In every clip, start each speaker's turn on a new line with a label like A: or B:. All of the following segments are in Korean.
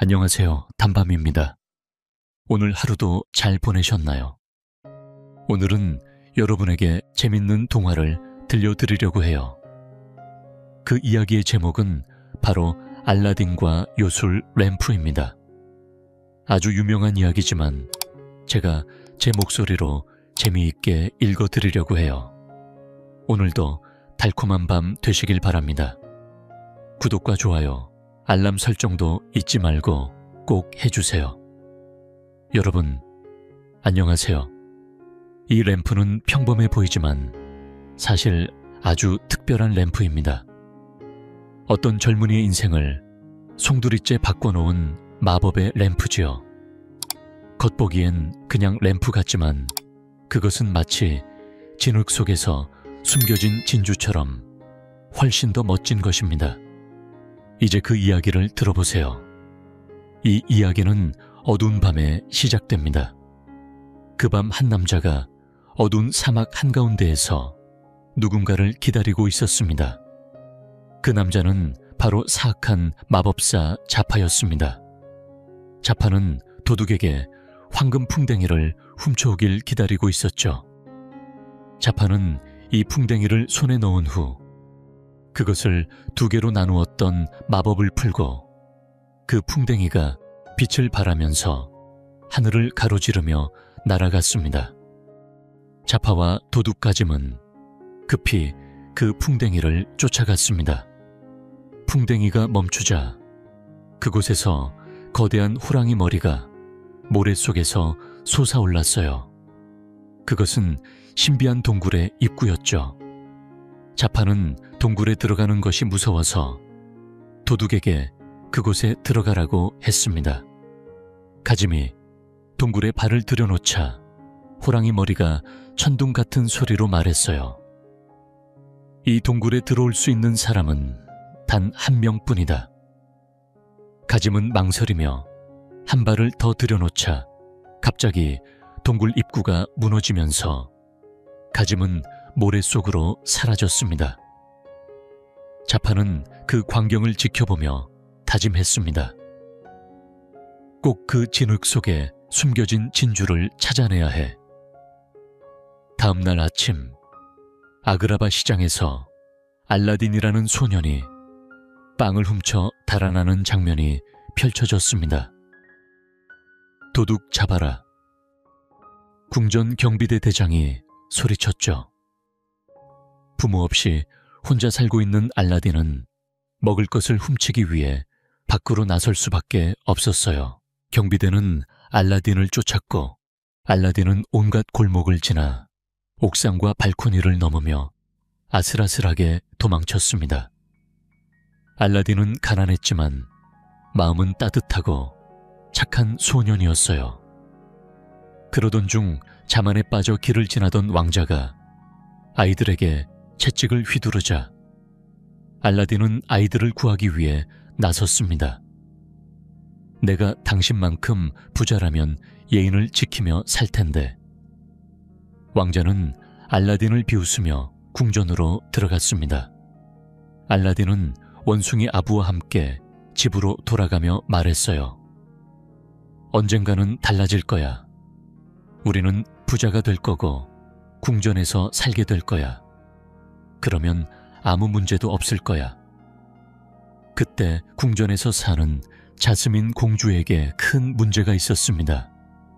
A: 안녕하세요. 단밤입니다. 오늘 하루도 잘 보내셨나요? 오늘은 여러분에게 재밌는 동화를 들려드리려고 해요. 그 이야기의 제목은 바로 알라딘과 요술 램프입니다. 아주 유명한 이야기지만 제가 제 목소리로 재미있게 읽어드리려고 해요. 오늘도 달콤한 밤 되시길 바랍니다. 구독과 좋아요, 알람 설정도 잊지 말고 꼭 해주세요. 여러분, 안녕하세요. 이 램프는 평범해 보이지만 사실 아주 특별한 램프입니다. 어떤 젊은이의 인생을 송두리째 바꿔놓은 마법의 램프지요. 겉보기엔 그냥 램프 같지만 그것은 마치 진흙 속에서 숨겨진 진주처럼 훨씬 더 멋진 것입니다. 이제 그 이야기를 들어보세요. 이 이야기는 어두운 밤에 시작됩니다. 그 밤 한 남자가 어두운 사막 한가운데에서 누군가를 기다리고 있었습니다. 그 남자는 바로 사악한 마법사 자파였습니다. 자파는 도둑에게 황금 풍뎅이를 훔쳐오길 기다리고 있었죠. 자파는 이 풍뎅이를 손에 넣은 후 그것을 두 개로 나누었던 마법을 풀고 그 풍뎅이가 빛을 발하면서 하늘을 가로지르며 날아갔습니다. 자파와 도둑가짐은 급히 그 풍뎅이를 쫓아갔습니다. 풍뎅이가 멈추자 그곳에서 거대한 호랑이 머리가 모래 속에서 솟아올랐어요. 그것은 신비한 동굴의 입구였죠. 자파는 동굴에 들어가는 것이 무서워서 도둑에게 그곳에 들어가라고 했습니다. 가짐이 동굴에 발을 들여놓자 호랑이 머리가 천둥 같은 소리로 말했어요. 이 동굴에 들어올 수 있는 사람은 단 한 명뿐이다. 가짐은 망설이며 한 발을 더 들여놓자 갑자기 동굴 입구가 무너지면서 가짐은 모래 속으로 사라졌습니다. 자파는 그 광경을 지켜보며 다짐했습니다. 꼭 그 진흙 속에 숨겨진 진주를 찾아내야 해. 다음 날 아침, 아그라바 시장에서 알라딘이라는 소년이 빵을 훔쳐 달아나는 장면이 펼쳐졌습니다. 도둑 잡아라. 궁전 경비대 대장이 소리쳤죠. 부모 없이 혼자 살고 있는 알라딘은 먹을 것을 훔치기 위해 밖으로 나설 수밖에 없었어요. 경비대는 알라딘을 쫓았고 알라딘은 온갖 골목을 지나 옥상과 발코니를 넘으며 아슬아슬하게 도망쳤습니다. 알라딘은 가난했지만 마음은 따뜻하고 착한 소년이었어요. 그러던 중 자만에 빠져 길을 지나던 왕자가 아이들에게 채찍을 휘두르자 알라딘은 아이들을 구하기 위해 나섰습니다. 내가 당신만큼 부자라면 예인을 지키며 살 텐데. 왕자는 알라딘을 비웃으며 궁전으로 들어갔습니다. 알라딘은 원숭이 아부와 함께 집으로 돌아가며 말했어요. 언젠가는 달라질 거야. 우리는 부자가 될 거고 궁전에서 살게 될 거야. 그러면 아무 문제도 없을 거야. 그때 궁전에서 사는 자스민 공주에게 큰 문제가 있었습니다.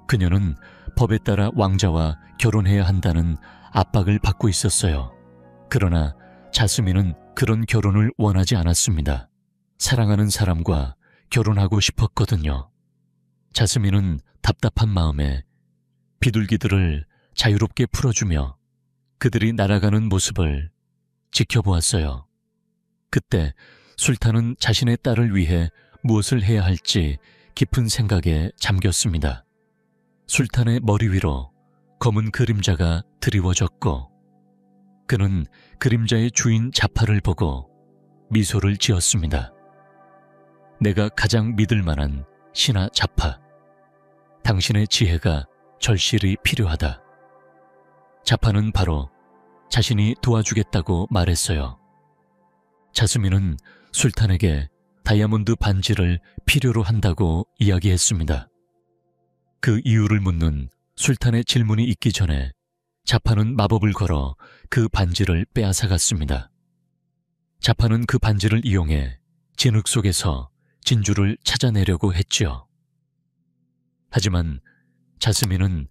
A: 그녀는 법에 따라 왕자와 결혼해야 한다는 압박을 받고 있었어요. 그러나 자스민은 그런 결혼을 원하지 않았습니다. 사랑하는 사람과 결혼하고 싶었거든요. 자스민은 답답한 마음에 비둘기들을 자유롭게 풀어주며 그들이 날아가는 모습을 지켜보았어요. 그때 술탄은 자신의 딸을 위해 무엇을 해야 할지 깊은 생각에 잠겼습니다. 술탄의 머리 위로 검은 그림자가 드리워졌고 그는 그림자의 주인 자파를 보고 미소를 지었습니다. 내가 가장 믿을 만한 신하 자파, 당신의 지혜가 절실히 필요하다. 자파는 바로 자신이 도와주겠다고 말했어요. 자스민은 술탄에게 다이아몬드 반지를 필요로 한다고 이야기했습니다. 그 이유를 묻는 술탄의 질문이 있기 전에 자파는 마법을 걸어 그 반지를 빼앗아갔습니다. 자파는 그 반지를 이용해 진흙 속에서 진주를 찾아내려고 했지요. 하지만 자스민은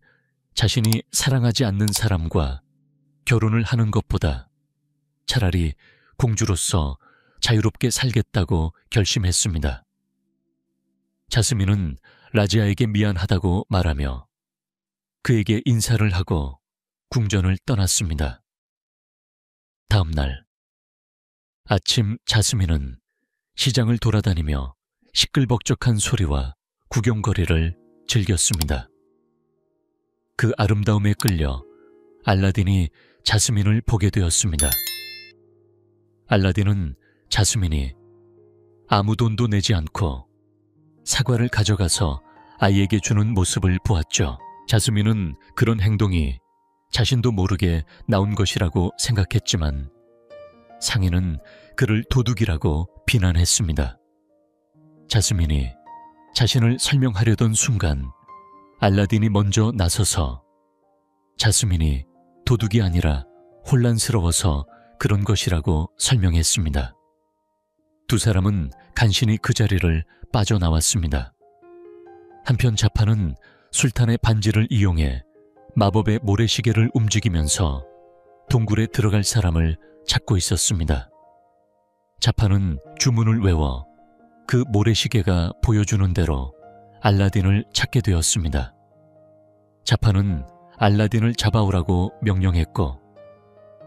A: 자신이 사랑하지 않는 사람과 결혼을 하는 것보다 차라리 공주로서 자유롭게 살겠다고 결심했습니다. 자스민은 라지아에게 미안하다고 말하며 그에게 인사를 하고 궁전을 떠났습니다. 다음 날 아침, 자스민은 시장을 돌아다니며 시끌벅적한 소리와 구경거리를 즐겼습니다. 그 아름다움에 끌려 알라딘이 자스민을 보게 되었습니다. 알라딘은 자스민이 아무 돈도 내지 않고 사과를 가져가서 아이에게 주는 모습을 보았죠. 자스민은 그런 행동이 자신도 모르게 나온 것이라고 생각했지만 상인은 그를 도둑이라고 비난했습니다. 자스민이 자신을 설명하려던 순간 알라딘이 먼저 나서서 자스민이 도둑이 아니라 혼란스러워서 그런 것이라고 설명했습니다. 두 사람은 간신히 그 자리를 빠져나왔습니다. 한편 자파는 술탄의 반지를 이용해 마법의 모래시계를 움직이면서 동굴에 들어갈 사람을 찾고 있었습니다. 자파는 주문을 외워 그 모래시계가 보여주는 대로 알라딘을 찾게 되었습니다. 자파는 알라딘을 잡아오라고 명령했고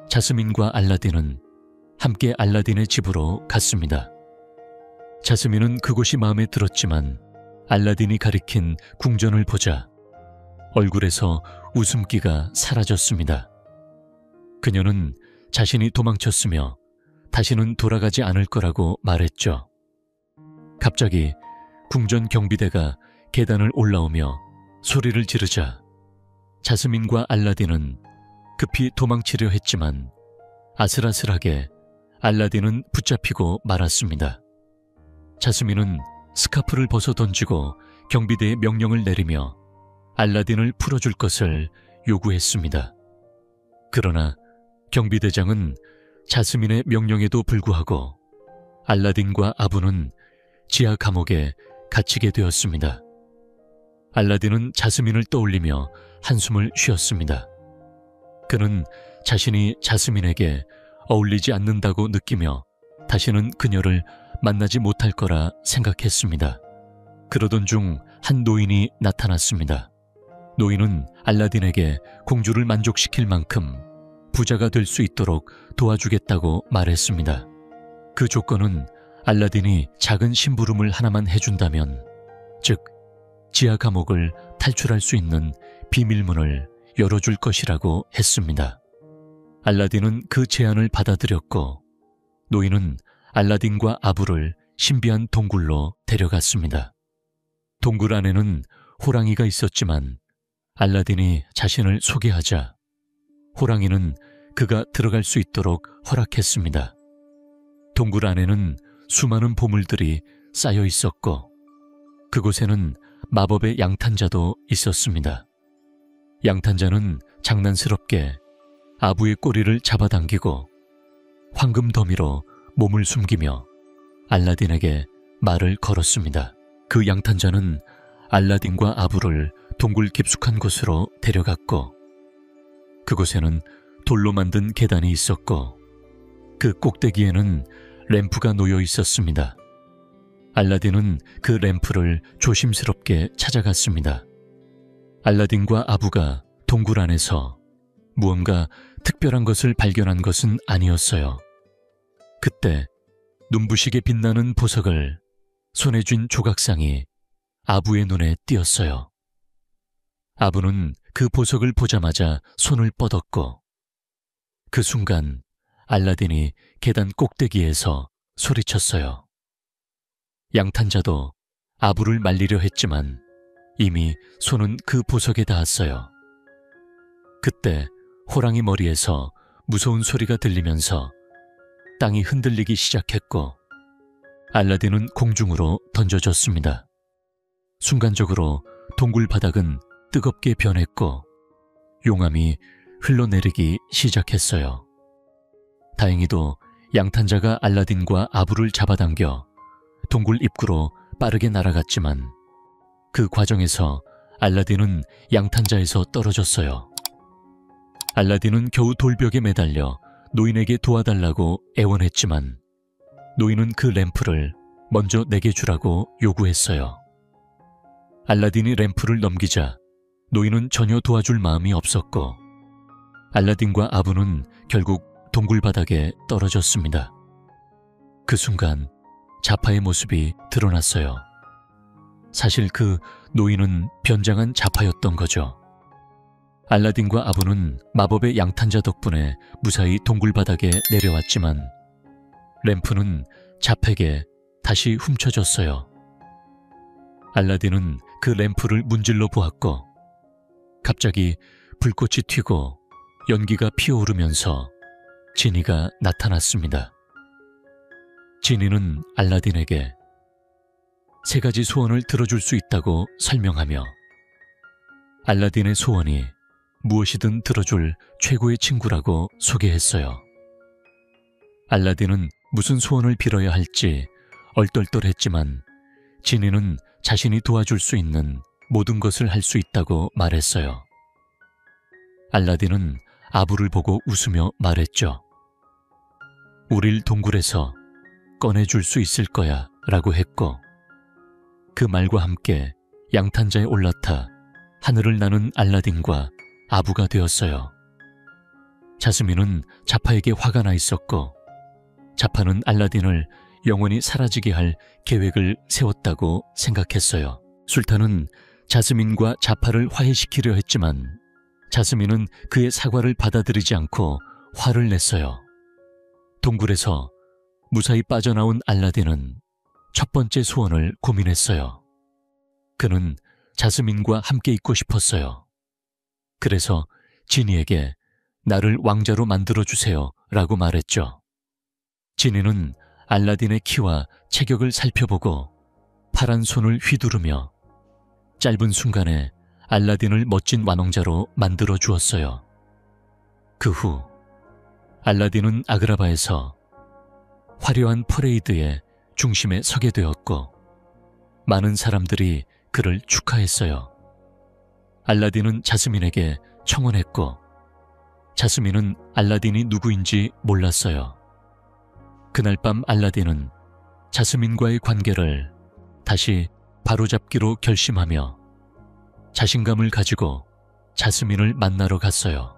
A: 자스민과 알라딘은 함께 알라딘의 집으로 갔습니다. 자스민은 그곳이 마음에 들었지만 알라딘이 가리킨 궁전을 보자 얼굴에서 웃음기가 사라졌습니다. 그녀는 자신이 도망쳤으며 다시는 돌아가지 않을 거라고 말했죠. 갑자기 궁전 경비대가 계단을 올라오며 소리를 지르자 자스민과 알라딘은 급히 도망치려 했지만 아슬아슬하게 알라딘은 붙잡히고 말았습니다. 자스민은 스카프를 벗어 던지고 경비대에 명령을 내리며 알라딘을 풀어줄 것을 요구했습니다. 그러나 경비대장은 자스민의 명령에도 불구하고 알라딘과 아부는 지하 감옥에 갇히게 되었습니다. 알라딘은 자스민을 떠올리며 한숨을 쉬었습니다. 그는 자신이 자스민에게 어울리지 않는다고 느끼며 다시는 그녀를 만나지 못할 거라 생각했습니다. 그러던 중 한 노인이 나타났습니다. 노인은 알라딘에게 공주를 만족시킬 만큼 부자가 될 수 있도록 도와주겠다고 말했습니다. 그 조건은 알라딘이 작은 심부름을 하나만 해준다면, 즉 지하 감옥을 탈출할 수 있는 비밀문을 열어줄 것이라고 했습니다. 알라딘은 그 제안을 받아들였고 노인은 알라딘과 아부를 신비한 동굴로 데려갔습니다. 동굴 안에는 호랑이가 있었지만 알라딘이 자신을 소개하자 호랑이는 그가 들어갈 수 있도록 허락했습니다. 동굴 안에는 수많은 보물들이 쌓여 있었고 그곳에는 마법의 양탄자도 있었습니다. 양탄자는 장난스럽게 아부의 꼬리를 잡아당기고 황금 더미로 몸을 숨기며 알라딘에게 말을 걸었습니다. 그 양탄자는 알라딘과 아부를 동굴 깊숙한 곳으로 데려갔고 그곳에는 돌로 만든 계단이 있었고 그 꼭대기에는 램프가 놓여 있었습니다. 알라딘은 그 램프를 조심스럽게 찾아갔습니다. 알라딘과 아부가 동굴 안에서 무언가 특별한 것을 발견한 것은 아니었어요. 그때 눈부시게 빛나는 보석을 손에 쥔 조각상이 아부의 눈에 띄었어요. 아부는 그 보석을 보자마자 손을 뻗었고 그 순간 알라딘이 계단 꼭대기에서 소리쳤어요. 양탄자도 아부를 말리려 했지만 이미 손은 그 보석에 닿았어요. 그때 호랑이 머리에서 무서운 소리가 들리면서 땅이 흔들리기 시작했고 알라딘은 공중으로 던져졌습니다. 순간적으로 동굴 바닥은 뜨겁게 변했고 용암이 흘러내리기 시작했어요. 다행히도 양탄자가 알라딘과 아부를 잡아당겨 동굴 입구로 빠르게 날아갔지만 그 과정에서 알라딘은 양탄자에서 떨어졌어요. 알라딘은 겨우 돌벽에 매달려 노인에게 도와달라고 애원했지만 노인은 그 램프를 먼저 내게 주라고 요구했어요. 알라딘이 램프를 넘기자 노인은 전혀 도와줄 마음이 없었고 알라딘과 아부는 결국 동굴 바닥에 떨어졌습니다. 그 순간 자파의 모습이 드러났어요. 사실 그 노인은 변장한 자파였던 거죠. 알라딘과 아부는 마법의 양탄자 덕분에 무사히 동굴 바닥에 내려왔지만 램프는 자파에게 다시 훔쳐졌어요. 알라딘은 그 램프를 문질러 보았고 갑자기 불꽃이 튀고 연기가 피어오르면서 지니가 나타났습니다. 지니는 알라딘에게 3가지 소원을 들어줄 수 있다고 설명하며 알라딘의 소원이 무엇이든 들어줄 최고의 친구라고 소개했어요. 알라딘은 무슨 소원을 빌어야 할지 얼떨떨했지만 지니는 자신이 도와줄 수 있는 모든 것을 할 수 있다고 말했어요. 알라딘은 아부를 보고 웃으며 말했죠. 우릴 동굴에서 꺼내줄 수 있을 거야 라고 했고 그 말과 함께 양탄자에 올라타 하늘을 나는 알라딘과 아부가 되었어요. 자스민은 자파에게 화가 나 있었고 자파는 알라딘을 영원히 사라지게 할 계획을 세웠다고 생각했어요. 술탄은 자스민과 자파를 화해시키려 했지만 자스민은 그의 사과를 받아들이지 않고 화를 냈어요. 동굴에서 무사히 빠져나온 알라딘은 첫 번째 소원을 고민했어요. 그는 자스민과 함께 있고 싶었어요. 그래서 지니에게 나를 왕자로 만들어주세요 라고 말했죠. 지니는 알라딘의 키와 체격을 살펴보고 파란 손을 휘두르며 짧은 순간에 알라딘을 멋진 완왕자로 만들어 주었어요. 그 후 알라딘은 아그라바에서 화려한 퍼레이드의 중심에 서게 되었고 많은 사람들이 그를 축하했어요. 알라딘은 자스민에게 청혼했고 자스민은 알라딘이 누구인지 몰랐어요. 그날 밤 알라딘은 자스민과의 관계를 다시 바로잡기로 결심하며 자신감을 가지고 자스민을 만나러 갔어요.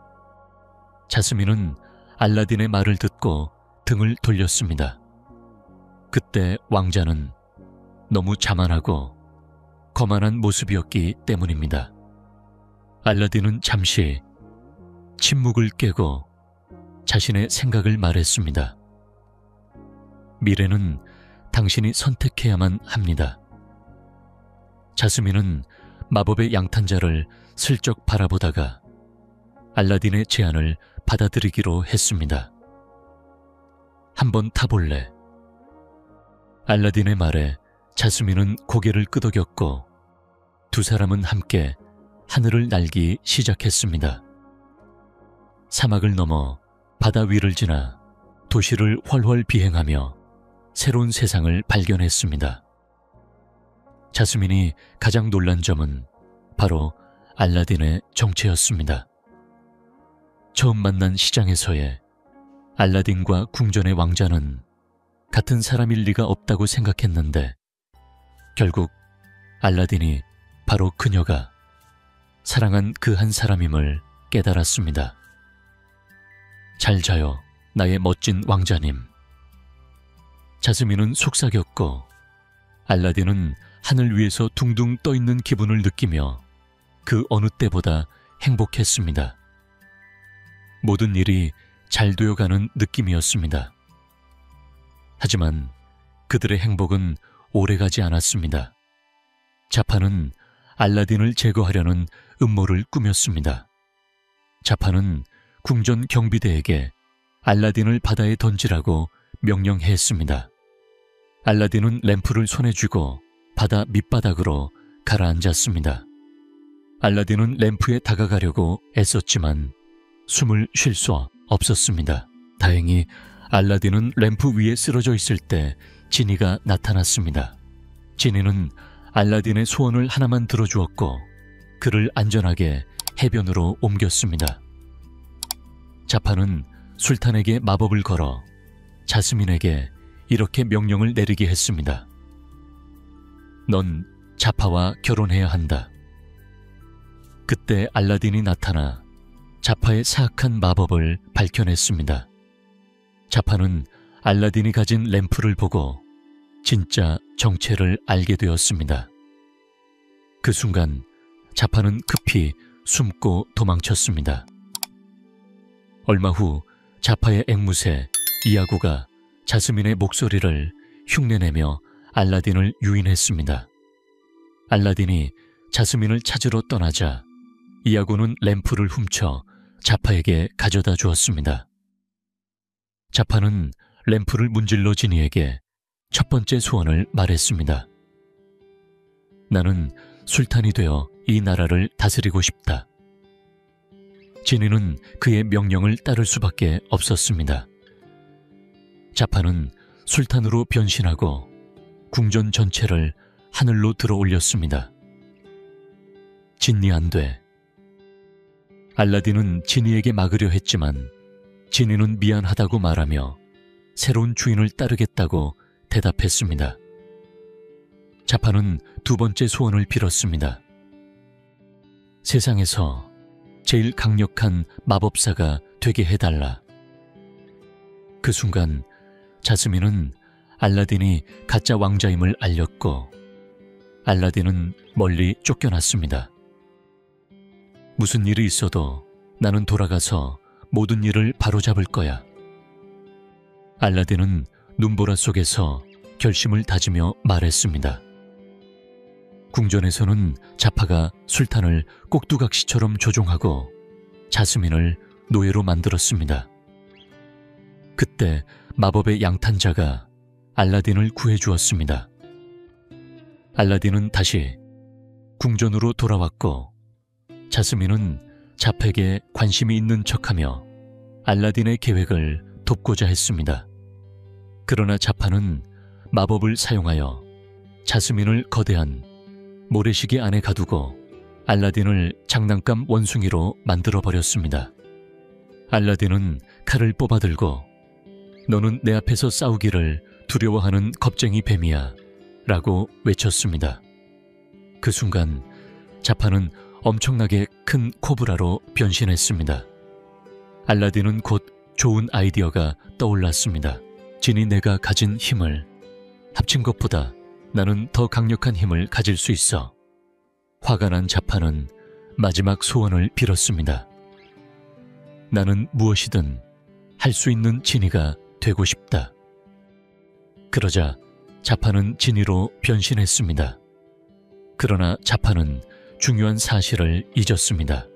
A: 자스민은 알라딘의 말을 듣고 등을 돌렸습니다. 그때 왕자는 너무 자만하고 거만한 모습이었기 때문입니다. 알라딘은 잠시 침묵을 깨고 자신의 생각을 말했습니다. 미래는 당신이 선택해야만 합니다. 자스민은 마법의 양탄자를 슬쩍 바라보다가 알라딘의 제안을 받아들이기로 했습니다. 한번 타볼래? 알라딘의 말에 자스민은 고개를 끄덕였고 두 사람은 함께 하늘을 날기 시작했습니다. 사막을 넘어 바다 위를 지나 도시를 훨훨 비행하며 새로운 세상을 발견했습니다. 자스민이 가장 놀란 점은 바로 알라딘의 정체였습니다. 처음 만난 시장에서의 알라딘과 궁전의 왕자는 같은 사람일 리가 없다고 생각했는데 결국 알라딘이 바로 그녀가 사랑한 그 한 사람임을 깨달았습니다. 잘 자요, 나의 멋진 왕자님. 자스민은 속삭였고 알라딘은 하늘 위에서 둥둥 떠있는 기분을 느끼며 그 어느 때보다 행복했습니다. 모든 일이 잘 되어가는 느낌이었습니다. 하지만 그들의 행복은 오래가지 않았습니다. 자파는 알라딘을 제거하려는 음모를 꾸몄습니다. 자파는 궁전 경비대에게 알라딘을 바다에 던지라고 명령했습니다. 알라딘은 램프를 손에 쥐고 바다 밑바닥으로 가라앉았습니다. 알라딘은 램프에 다가가려고 애썼지만 숨을 쉴 수 없었습니다. 다행히 알라딘은 램프 위에 쓰러져 있을 때 지니가 나타났습니다. 지니는 알라딘의 소원을 하나만 들어주었고 그를 안전하게 해변으로 옮겼습니다. 자파는 술탄에게 마법을 걸어 자스민에게 이렇게 명령을 내리게 했습니다. 넌 자파와 결혼해야 한다. 그때 알라딘이 나타나 자파의 사악한 마법을 밝혀냈습니다. 자파는 알라딘이 가진 램프를 보고 진짜 정체를 알게 되었습니다. 그 순간 자파는 급히 숨고 도망쳤습니다. 얼마 후 자파의 앵무새 이아구가 자스민의 목소리를 흉내내며 알라딘을 유인했습니다. 알라딘이 자스민을 찾으러 떠나자 이아구는 램프를 훔쳐 자파에게 가져다 주었습니다. 자파는 램프를 문질러 지니에게 첫 번째 소원을 말했습니다. 나는 술탄이 되어 이 나라를 다스리고 싶다. 지니는 그의 명령을 따를 수밖에 없었습니다. 자파는 술탄으로 변신하고 궁전 전체를 하늘로 들어 올렸습니다. 진니 안 돼. 알라딘은 지니에게 막으려 했지만 지니는 미안하다고 말하며 새로운 주인을 따르겠다고 대답했습니다. 자파는 두 번째 소원을 빌었습니다. 세상에서 제일 강력한 마법사가 되게 해달라. 그 순간 자스민은 알라딘이 가짜 왕자임을 알렸고 알라딘은 멀리 쫓겨났습니다. 무슨 일이 있어도 나는 돌아가서 모든 일을 바로잡을 거야. 알라딘은 눈보라 속에서 결심을 다지며 말했습니다. 궁전에서는 자파가 술탄을 꼭두각시처럼 조종하고 자스민을 노예로 만들었습니다. 그때 마법의 양탄자가 알라딘을 구해주었습니다. 알라딘은 다시 궁전으로 돌아왔고 자스민은 자파에게 관심이 있는 척하며 알라딘의 계획을 돕고자 했습니다. 그러나 자파는 마법을 사용하여 자스민을 거대한 모래시계 안에 가두고 알라딘을 장난감 원숭이로 만들어버렸습니다. 알라딘은 칼을 뽑아들고 너는 내 앞에서 싸우기를 두려워하는 겁쟁이 뱀이야 라고 외쳤습니다. 그 순간 자파는 엄청나게 큰 코브라로 변신했습니다. 알라딘은 곧 좋은 아이디어가 떠올랐습니다. 진이 내가 가진 힘을 합친 것보다 나는 더 강력한 힘을 가질 수 있어. 화가 난 자파는 마지막 소원을 빌었습니다. 나는 무엇이든 할 수 있는 진이가 되고 싶다. 그러자 자파는 진이로 변신했습니다. 그러나 자파는 중요한 사실을 잊었습니다.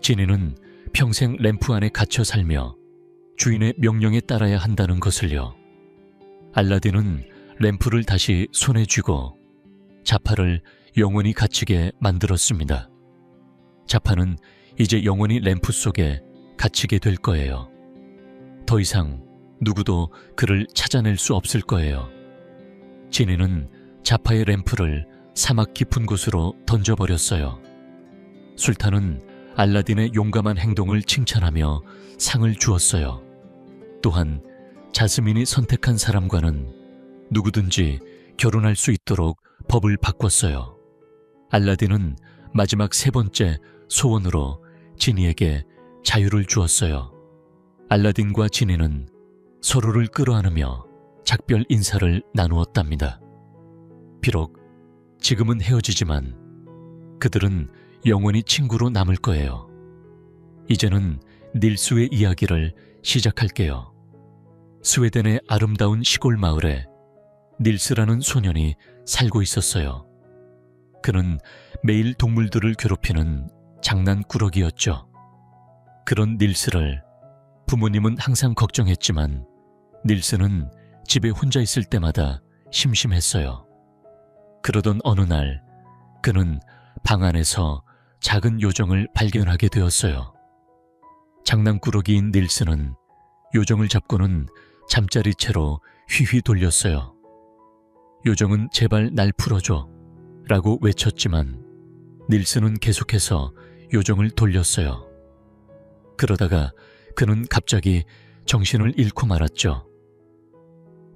A: 진이는 평생 램프 안에 갇혀 살며 주인의 명령에 따라야 한다는 것을요. 알라딘은 램프를 다시 손에 쥐고 자파를 영원히 갇히게 만들었습니다. 자파는 이제 영원히 램프 속에 갇히게 될 거예요. 더 이상 누구도 그를 찾아낼 수 없을 거예요. 지니는 자파의 램프를 사막 깊은 곳으로 던져버렸어요. 술탄은 알라딘의 용감한 행동을 칭찬하며 상을 주었어요. 또한 자스민이 선택한 사람과는 누구든지 결혼할 수 있도록 법을 바꿨어요. 알라딘은 마지막 세 번째 소원으로 지니에게 자유를 주었어요. 알라딘과 지니는 서로를 끌어안으며 작별 인사를 나누었답니다. 비록 지금은 헤어지지만 그들은 영원히 친구로 남을 거예요. 이제는 닐수의 이야기를 시작할게요. 스웨덴의 아름다운 시골 마을에 닐스라는 소년이 살고 있었어요. 그는 매일 동물들을 괴롭히는 장난꾸러기였죠. 그런 닐스를 부모님은 항상 걱정했지만 닐스는 집에 혼자 있을 때마다 심심했어요. 그러던 어느 날 그는 방 안에서 작은 요정을 발견하게 되었어요. 장난꾸러기인 닐스는 요정을 잡고는 잠자리 채로 휘휘 돌렸어요. 요정은 제발 날 풀어줘 라고 외쳤지만 닐스는 계속해서 요정을 돌렸어요. 그러다가 그는 갑자기 정신을 잃고 말았죠.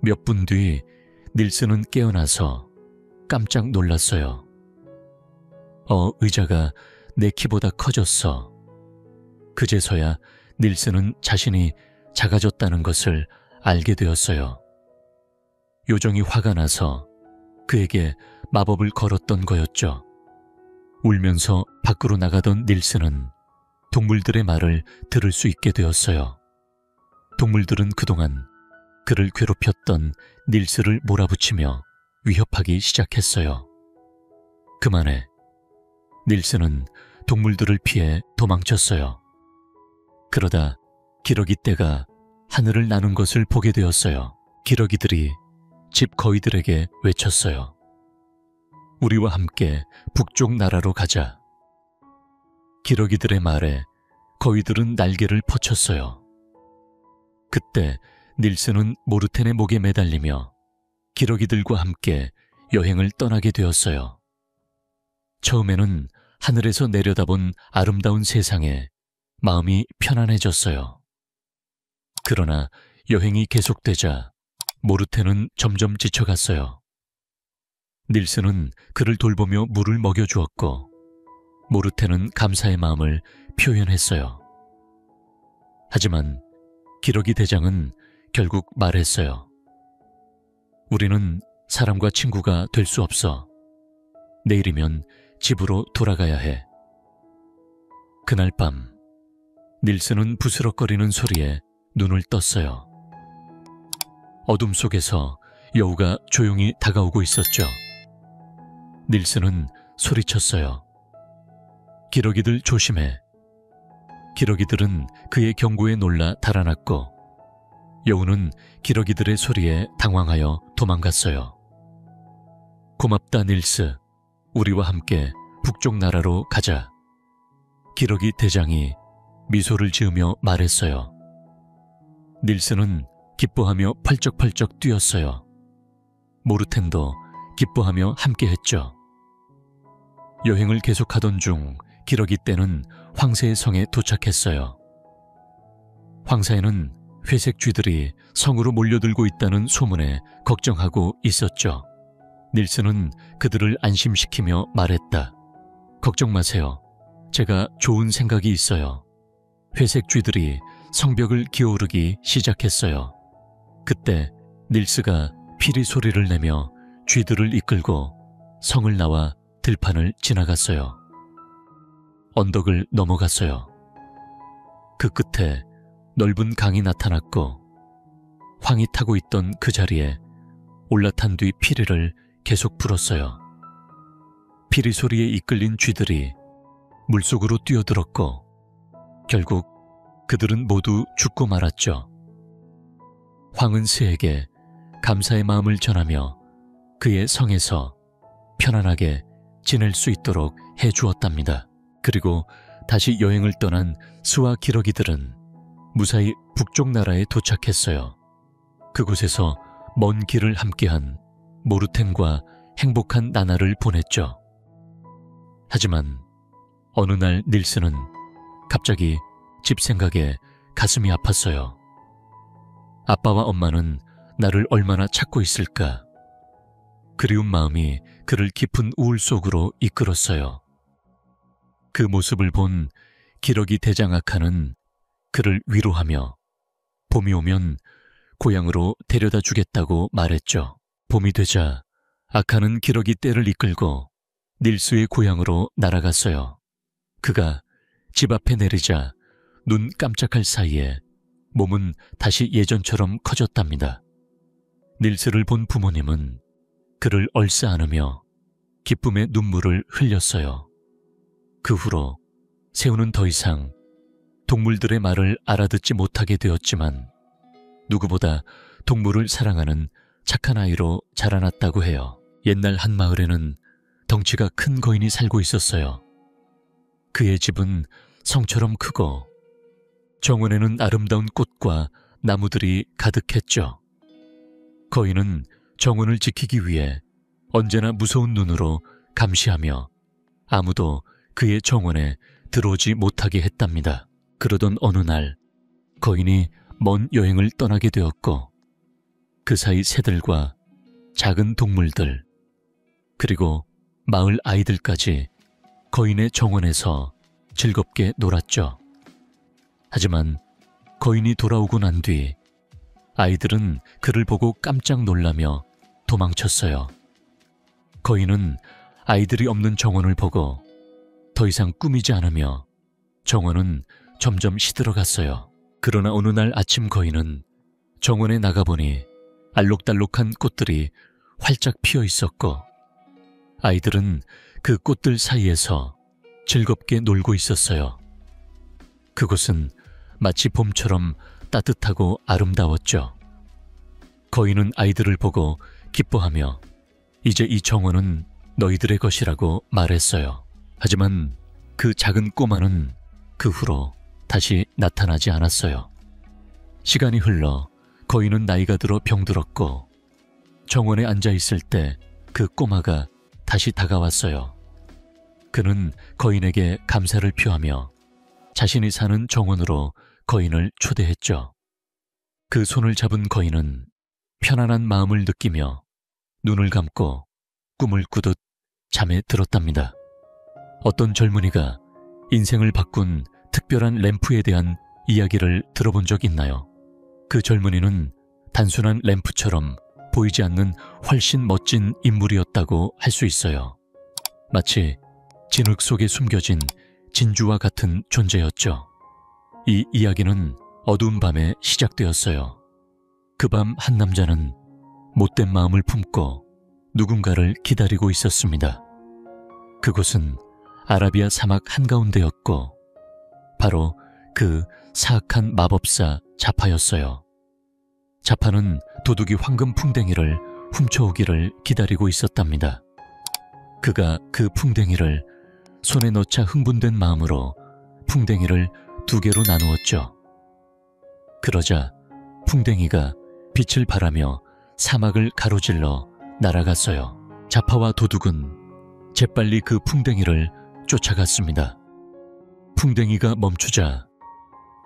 A: 몇 분 뒤 닐스는 깨어나서 깜짝 놀랐어요. 의자가 내 키보다 커졌어. 그제서야 닐스는 자신이 작아졌다는 것을 알게 되었어요. 요정이 화가 나서 그에게 마법을 걸었던 거였죠. 울면서 밖으로 나가던 닐스는 동물들의 말을 들을 수 있게 되었어요. 동물들은 그동안 그를 괴롭혔던 닐스를 몰아붙이며 위협하기 시작했어요. 그만해. 닐스는 동물들을 피해 도망쳤어요. 그러다 기러기 떼가 하늘을 나눈 것을 보게 되었어요. 기러기들이 집 거위들에게 외쳤어요. 우리와 함께 북쪽 나라로 가자. 기러기들의 말에 거위들은 날개를 뻗쳤어요. 그때 닐스는 모르텐의 목에 매달리며 기러기들과 함께 여행을 떠나게 되었어요. 처음에는 하늘에서 내려다본 아름다운 세상에 마음이 편안해졌어요. 그러나 여행이 계속되자 모르텐은 점점 지쳐갔어요. 닐스는 그를 돌보며 물을 먹여주었고 모르텐은 감사의 마음을 표현했어요. 하지만 기러기 대장은 결국 말했어요. 우리는 사람과 친구가 될 수 없어. 내일이면 집으로 돌아가야 해. 그날 밤 닐스는 부스럭거리는 소리에 눈을 떴어요. 어둠 속에서 여우가 조용히 다가오고 있었죠. 닐스는 소리쳤어요. 기러기들 조심해. 기러기들은 그의 경고에 놀라 달아났고 여우는 기러기들의 소리에 당황하여 도망갔어요. 고맙다 닐스. 우리와 함께 북쪽 나라로 가자. 기러기 대장이 미소를 지으며 말했어요. 닐스는 기뻐하며 펄쩍펄쩍 뛰었어요. 모르텐도 기뻐하며 함께했죠. 여행을 계속하던 중 기러기 떼는 황새의 성에 도착했어요. 황사에는 회색 쥐들이 성으로 몰려들고 있다는 소문에 걱정하고 있었죠. 닐스는 그들을 안심시키며 말했다. 걱정 마세요. 제가 좋은 생각이 있어요. 회색 쥐들이 성벽을 기어오르기 시작했어요. 그때 닐스가 피리 소리를 내며 쥐들을 이끌고 성을 나와 들판을 지나갔어요. 언덕을 넘어갔어요. 그 끝에 넓은 강이 나타났고 황이 타고 있던 그 자리에 올라탄 뒤 피리를 계속 불었어요. 피리 소리에 이끌린 쥐들이 물속으로 뛰어들었고 결국 그들은 모두 죽고 말았죠. 황은 스에게 감사의 마음을 전하며 그의 성에서 편안하게 지낼 수 있도록 해주었답니다. 그리고 다시 여행을 떠난 스와 기러기들은 무사히 북쪽 나라에 도착했어요. 그곳에서 먼 길을 함께한 모르텐과 행복한 나날을 보냈죠. 하지만 어느 날 닐스는 갑자기 집 생각에 가슴이 아팠어요. 아빠와 엄마는 나를 얼마나 찾고 있을까? 그리운 마음이 그를 깊은 우울 속으로 이끌었어요. 그 모습을 본 기러기 대장 아카는 그를 위로하며 봄이 오면 고향으로 데려다 주겠다고 말했죠. 봄이 되자 아카는 기러기 떼를 이끌고 닐스의 고향으로 날아갔어요. 그가 집 앞에 내리자 눈 깜짝할 사이에 몸은 다시 예전처럼 커졌답니다. 닐스를 본 부모님은 그를 얼싸 안으며 기쁨의 눈물을 흘렸어요. 그 후로 새우는 더 이상 동물들의 말을 알아듣지 못하게 되었지만 누구보다 동물을 사랑하는 착한 아이로 자라났다고 해요. 옛날 한 마을에는 덩치가 큰 거인이 살고 있었어요. 그의 집은 성처럼 크고 정원에는 아름다운 꽃과 나무들이 가득했죠. 거인은 정원을 지키기 위해 언제나 무서운 눈으로 감시하며 아무도 그의 정원에 들어오지 못하게 했답니다. 그러던 어느 날 거인이 먼 여행을 떠나게 되었고 그 사이 새들과 작은 동물들 그리고 마을 아이들까지 거인의 정원에서 즐겁게 놀았죠. 하지만 거인이 돌아오고 난 뒤 아이들은 그를 보고 깜짝 놀라며 도망쳤어요. 거인은 아이들이 없는 정원을 보고 더 이상 꾸미지 않으며 정원은 점점 시들어갔어요. 그러나 어느 날 아침 거인은 정원에 나가보니 알록달록한 꽃들이 활짝 피어 있었고 아이들은 그 꽃들 사이에서 즐겁게 놀고 있었어요. 그곳은 마치 봄처럼 따뜻하고 아름다웠죠. 거인은 아이들을 보고 기뻐하며 이제 이 정원은 너희들의 것이라고 말했어요. 하지만 그 작은 꼬마는 그 후로 다시 나타나지 않았어요. 시간이 흘러 거인은 나이가 들어 병들었고 정원에 앉아 있을 때 그 꼬마가 다시 다가왔어요. 그는 거인에게 감사를 표하며 자신이 사는 정원으로 거인을 초대했죠. 그 손을 잡은 거인은 편안한 마음을 느끼며 눈을 감고 꿈을 꾸듯 잠에 들었답니다. 어떤 젊은이가 인생을 바꾼 특별한 램프에 대한 이야기를 들어본 적 있나요? 그 젊은이는 단순한 램프처럼 보이지 않는 훨씬 멋진 인물이었다고 할 수 있어요. 마치 진흙 속에 숨겨진 진주와 같은 존재였죠. 이 이야기는 어두운 밤에 시작되었어요. 그 밤 한 남자는 못된 마음을 품고 누군가를 기다리고 있었습니다. 그곳은 아라비아 사막 한가운데였고 바로 그 사악한 마법사 자파였어요. 자파는 도둑이 황금 풍뎅이를 훔쳐오기를 기다리고 있었답니다. 그가 그 풍뎅이를 손에 넣자 흥분된 마음으로 풍뎅이를 2개로 나누었죠. 그러자 풍뎅이가 빛을 발하며 사막을 가로질러 날아갔어요. 자파와 도둑은 재빨리 그 풍뎅이를 쫓아갔습니다. 풍뎅이가 멈추자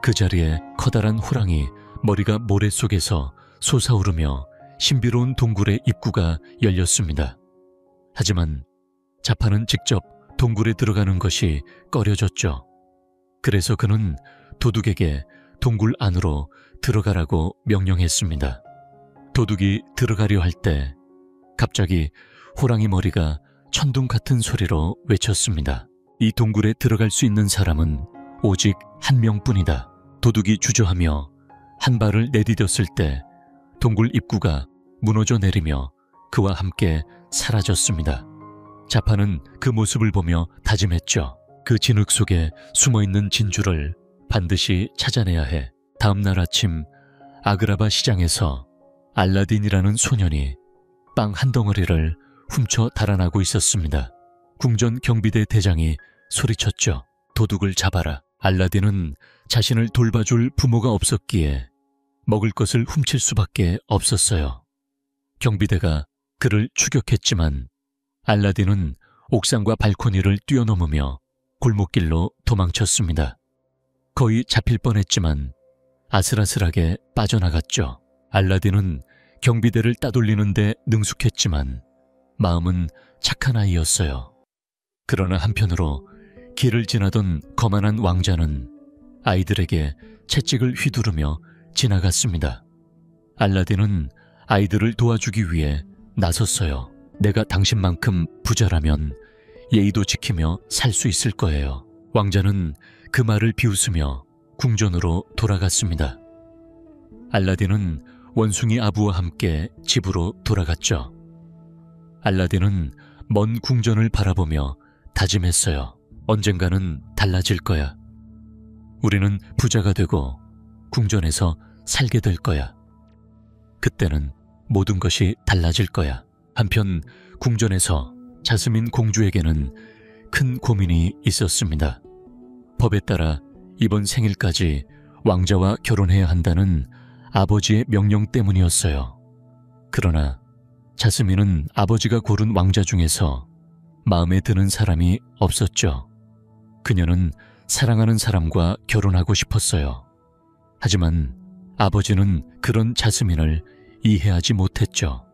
A: 그 자리에 커다란 호랑이 머리가 모래 속에서 솟아오르며 신비로운 동굴의 입구가 열렸습니다. 하지만 자파는 직접 동굴에 들어가는 것이 꺼려졌죠. 그래서 그는 도둑에게 동굴 안으로 들어가라고 명령했습니다. 도둑이 들어가려 할 때 갑자기 호랑이 머리가 천둥 같은 소리로 외쳤습니다. 이 동굴에 들어갈 수 있는 사람은 오직 한 명뿐이다. 도둑이 주저하며 한 발을 내디뎠을 때 동굴 입구가 무너져 내리며 그와 함께 사라졌습니다. 자파는 그 모습을 보며 다짐했죠. 그 진흙 속에 숨어있는 진주를 반드시 찾아내야 해. 다음 날 아침 아그라바 시장에서 알라딘이라는 소년이 빵 한 덩어리를 훔쳐 달아나고 있었습니다. 궁전 경비대 대장이 소리쳤죠. 도둑을 잡아라. 알라딘은 자신을 돌봐줄 부모가 없었기에 먹을 것을 훔칠 수밖에 없었어요. 경비대가 그를 추격했지만 알라딘은 옥상과 발코니를 뛰어넘으며 골목길로 도망쳤습니다. 거의 잡힐 뻔했지만 아슬아슬하게 빠져나갔죠. 알라딘은 경비대를 따돌리는데 능숙했지만 마음은 착한 아이였어요. 그러나 한편으로 길을 지나던 거만한 왕자는 아이들에게 채찍을 휘두르며 지나갔습니다. 알라딘은 아이들을 도와주기 위해 나섰어요. 내가 당신만큼 부자라면 예의도 지키며 살 수 있을 거예요. 왕자는 그 말을 비웃으며 궁전으로 돌아갔습니다. 알라딘은 원숭이 아부와 함께 집으로 돌아갔죠. 알라딘은 먼 궁전을 바라보며 다짐했어요. 언젠가는 달라질 거야. 우리는 부자가 되고 궁전에서 살게 될 거야. 그때는 모든 것이 달라질 거야. 한편 궁전에서 자스민 공주에게는 큰 고민이 있었습니다. 법에 따라 이번 생일까지 왕자와 결혼해야 한다는 아버지의 명령 때문이었어요. 그러나 자스민은 아버지가 고른 왕자 중에서 마음에 드는 사람이 없었죠. 그녀는 사랑하는 사람과 결혼하고 싶었어요. 하지만 아버지는 그런 자스민을 이해하지 못했죠.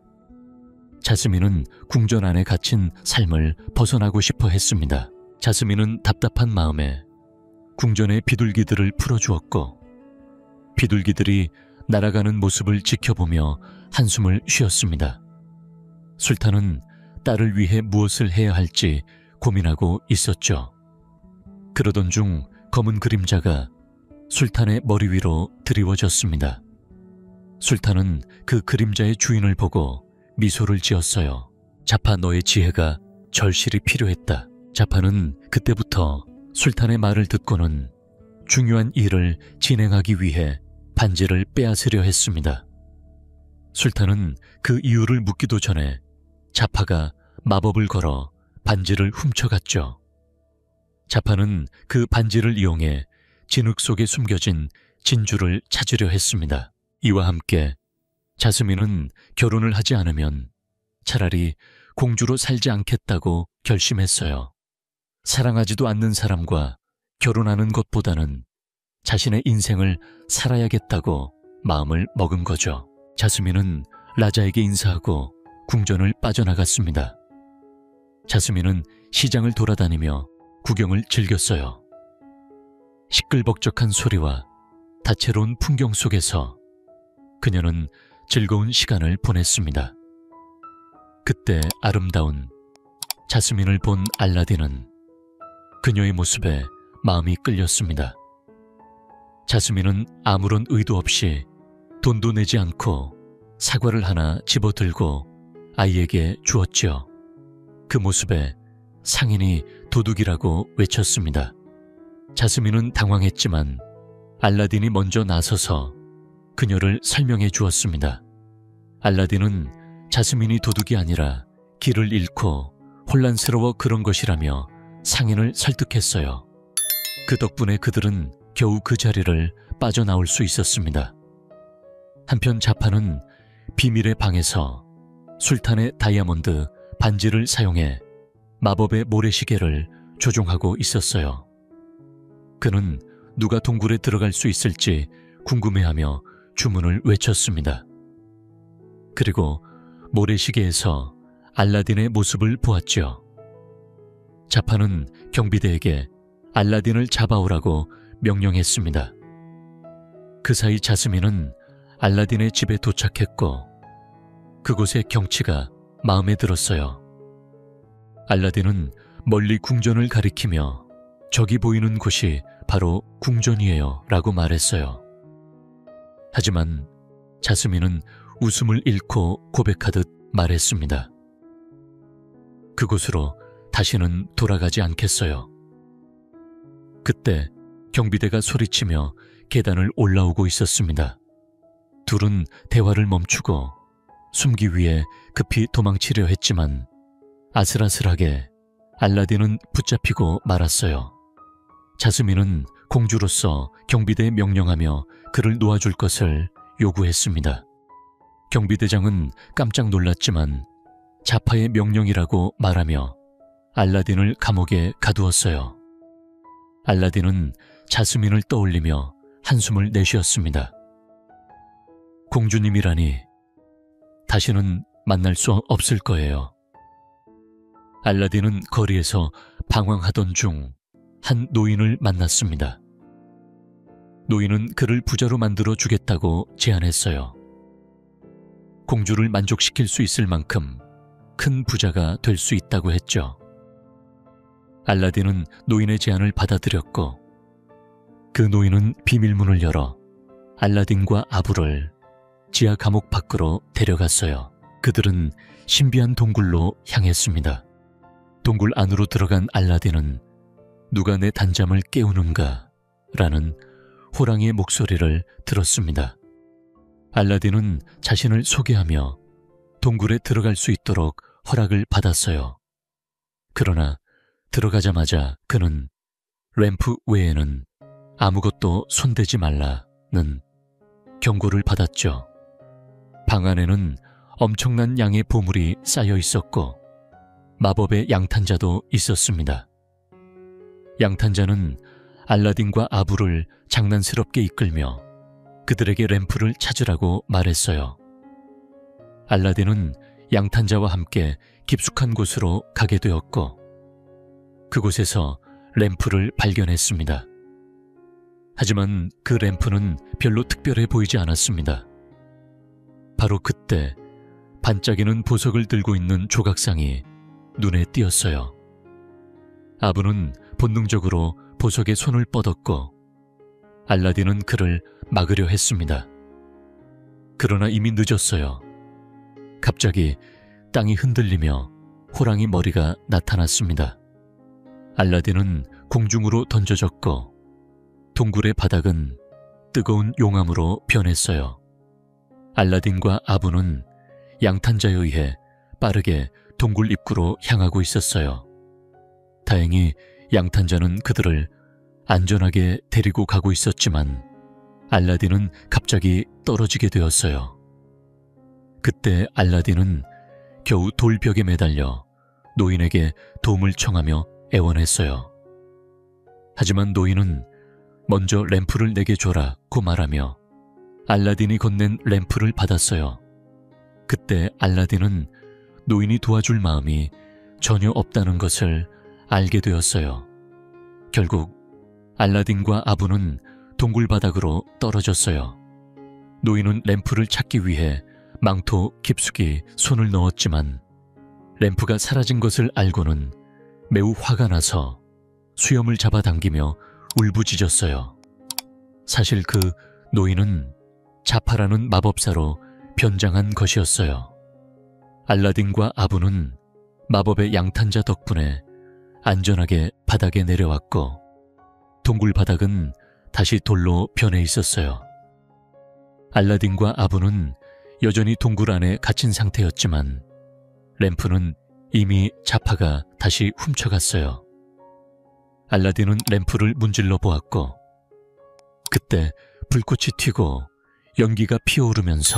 A: 자스민은 궁전 안에 갇힌 삶을 벗어나고 싶어 했습니다. 자스민은 답답한 마음에 궁전의 비둘기들을 풀어주었고 비둘기들이 날아가는 모습을 지켜보며 한숨을 쉬었습니다. 술탄은 딸을 위해 무엇을 해야 할지 고민하고 있었죠. 그러던 중 검은 그림자가 술탄의 머리 위로 드리워졌습니다. 술탄은 그 그림자의 주인을 보고 미소를 지었어요. 자파, 너의 지혜가 절실히 필요했다. 자파는 그때부터 술탄의 말을 듣고는 중요한 일을 진행하기 위해 반지를 빼앗으려 했습니다. 술탄은 그 이유를 묻기도 전에 자파가 마법을 걸어 반지를 훔쳐갔죠. 자파는 그 반지를 이용해 진흙 속에 숨겨진 진주를 찾으려 했습니다. 이와 함께 자스민은 결혼을 하지 않으면 차라리 공주로 살지 않겠다고 결심했어요. 사랑하지도 않는 사람과 결혼하는 것보다는 자신의 인생을 살아야겠다고 마음을 먹은 거죠. 자스민은 라자에게 인사하고 궁전을 빠져나갔습니다. 자스민은 시장을 돌아다니며 구경을 즐겼어요. 시끌벅적한 소리와 다채로운 풍경 속에서 그녀는 즐거운 시간을 보냈습니다. 그때 아름다운 자스민을 본 알라딘은 그녀의 모습에 마음이 끌렸습니다. 자스민은 아무런 의도 없이 돈도 내지 않고 사과를 하나 집어들고 아이에게 주었지요. 그 모습에 상인이 도둑이라고 외쳤습니다. 자스민은 당황했지만 알라딘이 먼저 나서서 그녀를 설명해 주었습니다. 알라딘은 자스민이 도둑이 아니라 길을 잃고 혼란스러워 그런 것이라며 상인을 설득했어요. 그 덕분에 그들은 겨우 그 자리를 빠져나올 수 있었습니다. 한편 자파는 비밀의 방에서 술탄의 다이아몬드 반지를 사용해 마법의 모래시계를 조종하고 있었어요. 그는 누가 동굴에 들어갈 수 있을지 궁금해하며 주문을 외쳤습니다. 그리고 모래시계에서 알라딘의 모습을 보았죠. 자파는 경비대에게 알라딘을 잡아오라고 명령했습니다. 그 사이 자스민은 알라딘의 집에 도착했고 그곳의 경치가 마음에 들었어요. 알라딘은 멀리 궁전을 가리키며 저기 보이는 곳이 바로 궁전이에요 라고 말했어요. 하지만 자스민은 웃음을 잃고 고백하듯 말했습니다. 그곳으로 다시는 돌아가지 않겠어요. 그때 경비대가 소리치며 계단을 올라오고 있었습니다. 둘은 대화를 멈추고 숨기 위해 급히 도망치려 했지만 아슬아슬하게 알라딘은 붙잡히고 말았어요. 자스민은 공주로서 경비대에 명령하며 그를 놓아줄 것을 요구했습니다. 경비대장은 깜짝 놀랐지만 자파의 명령이라고 말하며 알라딘을 감옥에 가두었어요. 알라딘은 자스민을 떠올리며 한숨을 내쉬었습니다. 공주님이라니 다시는 만날 수 없을 거예요. 알라딘은 거리에서 방황하던 중 한 노인을 만났습니다. 노인은 그를 부자로 만들어 주겠다고 제안했어요. 공주를 만족시킬 수 있을 만큼 큰 부자가 될 수 있다고 했죠. 알라딘은 노인의 제안을 받아들였고 그 노인은 비밀문을 열어 알라딘과 아부를 지하 감옥 밖으로 데려갔어요. 그들은 신비한 동굴로 향했습니다. 동굴 안으로 들어간 알라딘은 누가 내 단잠을 깨우는가? 라는 호랑이의 목소리를 들었습니다. 알라딘은 자신을 소개하며 동굴에 들어갈 수 있도록 허락을 받았어요. 그러나 들어가자마자 그는 램프 외에는 아무것도 손대지 말라는 경고를 받았죠. 방 안에는 엄청난 양의 보물이 쌓여 있었고 마법의 양탄자도 있었습니다. 양탄자는 알라딘과 아부를 장난스럽게 이끌며 그들에게 램프를 찾으라고 말했어요. 알라딘은 양탄자와 함께 깊숙한 곳으로 가게 되었고 그곳에서 램프를 발견했습니다. 하지만 그 램프는 별로 특별해 보이지 않았습니다. 바로 그때 반짝이는 보석을 들고 있는 조각상이 눈에 띄었어요. 아부는 본능적으로 보석에 손을 뻗었고 알라딘은 그를 막으려 했습니다. 그러나 이미 늦었어요. 갑자기 땅이 흔들리며 호랑이 머리가 나타났습니다. 알라딘은 공중으로 던져졌고 동굴의 바닥은 뜨거운 용암으로 변했어요. 알라딘과 아부는 양탄자에 의해 빠르게 동굴 입구로 향하고 있었어요. 다행히 양탄자는 그들을 안전하게 데리고 가고 있었지만 알라딘은 갑자기 떨어지게 되었어요. 그때 알라딘은 겨우 돌벽에 매달려 노인에게 도움을 청하며 애원했어요. 하지만 노인은 먼저 램프를 내게 줘라고 말하며 알라딘이 건넨 램프를 받았어요. 그때 알라딘은 노인이 도와줄 마음이 전혀 없다는 것을 알게 되었어요. 결국 알라딘과 아부는 동굴 바닥으로 떨어졌어요. 노인은 램프를 찾기 위해 망토 깊숙이 손을 넣었지만 램프가 사라진 것을 알고는 매우 화가 나서 수염을 잡아당기며 울부짖었어요. 사실 그 노인은 자파라는 마법사로 변장한 것이었어요. 알라딘과 아부는 마법의 양탄자 덕분에 안전하게 바닥에 내려왔고 동굴 바닥은 다시 돌로 변해 있었어요. 알라딘과 아부는 여전히 동굴 안에 갇힌 상태였지만 램프는 이미 자파가 다시 훔쳐갔어요. 알라딘은 램프를 문질러 보았고 그때 불꽃이 튀고 연기가 피어오르면서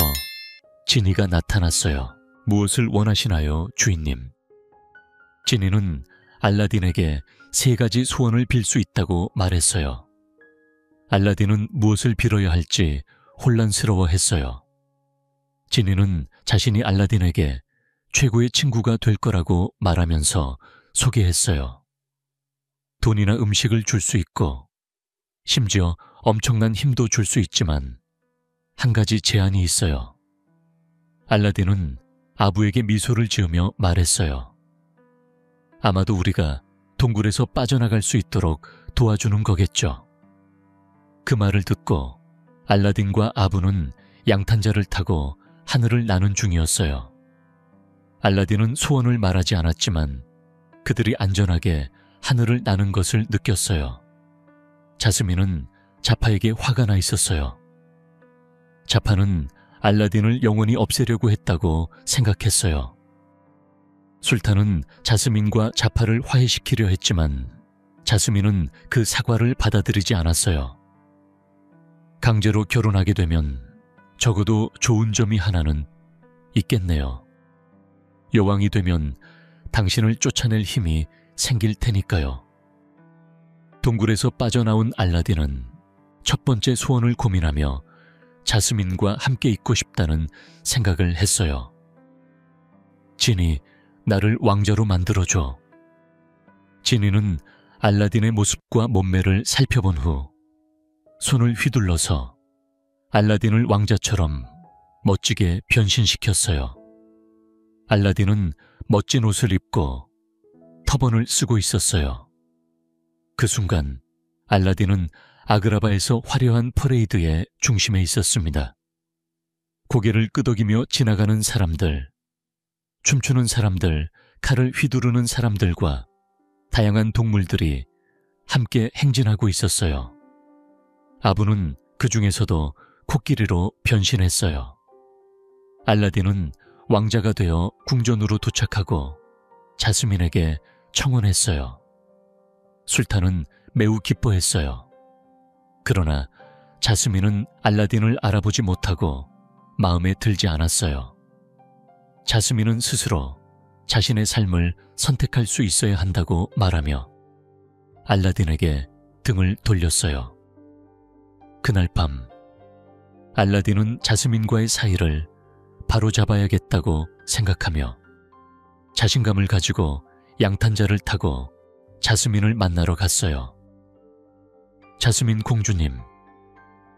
A: 지니가 나타났어요. 무엇을 원하시나요, 주인님? 지니는 알라딘에게 3가지 소원을 빌 수 있다고 말했어요. 알라딘은 무엇을 빌어야 할지 혼란스러워했어요. 지니는 자신이 알라딘에게 최고의 친구가 될 거라고 말하면서 소개했어요. 돈이나 음식을 줄 수 있고 심지어 엄청난 힘도 줄 수 있지만 한 가지 제한이 있어요. 알라딘은 아부에게 미소를 지으며 말했어요. 아마도 우리가 동굴에서 빠져나갈 수 있도록 도와주는 거겠죠. 그 말을 듣고 알라딘과 아부는 양탄자를 타고 하늘을 나는 중이었어요. 알라딘은 소원을 말하지 않았지만 그들이 안전하게 하늘을 나는 것을 느꼈어요. 자스민은 자파에게 화가 나 있었어요. 자파는 알라딘을 영원히 없애려고 했다고 생각했어요. 술탄은 자스민과 자파를 화해시키려 했지만 자스민은 그 사과를 받아들이지 않았어요. 강제로 결혼하게 되면 적어도 좋은 점이 하나는 있겠네요. 여왕이 되면 당신을 쫓아낼 힘이 생길 테니까요. 동굴에서 빠져나온 알라딘은 첫 번째 소원을 고민하며 자스민과 함께 있고 싶다는 생각을 했어요. 지니, 나를 왕자로 만들어줘. 지니는 알라딘의 모습과 몸매를 살펴본 후 손을 휘둘러서 알라딘을 왕자처럼 멋지게 변신시켰어요. 알라딘은 멋진 옷을 입고 터번을 쓰고 있었어요. 그 순간 알라딘은 아그라바에서 화려한 퍼레이드의 중심에 있었습니다. 고개를 끄덕이며 지나가는 사람들, 춤추는 사람들, 칼을 휘두르는 사람들과 다양한 동물들이 함께 행진하고 있었어요. 아부는 그 중에서도 코끼리로 변신했어요. 알라딘은 왕자가 되어 궁전으로 도착하고 자스민에게 청혼했어요. 술탄은 매우 기뻐했어요. 그러나 자스민은 알라딘을 알아보지 못하고 마음에 들지 않았어요. 자스민은 스스로 자신의 삶을 선택할 수 있어야 한다고 말하며 알라딘에게 등을 돌렸어요. 그날 밤 알라딘은 자스민과의 사이를 바로잡아야겠다고 생각하며 자신감을 가지고 양탄자를 타고 자스민을 만나러 갔어요. 자스민 공주님,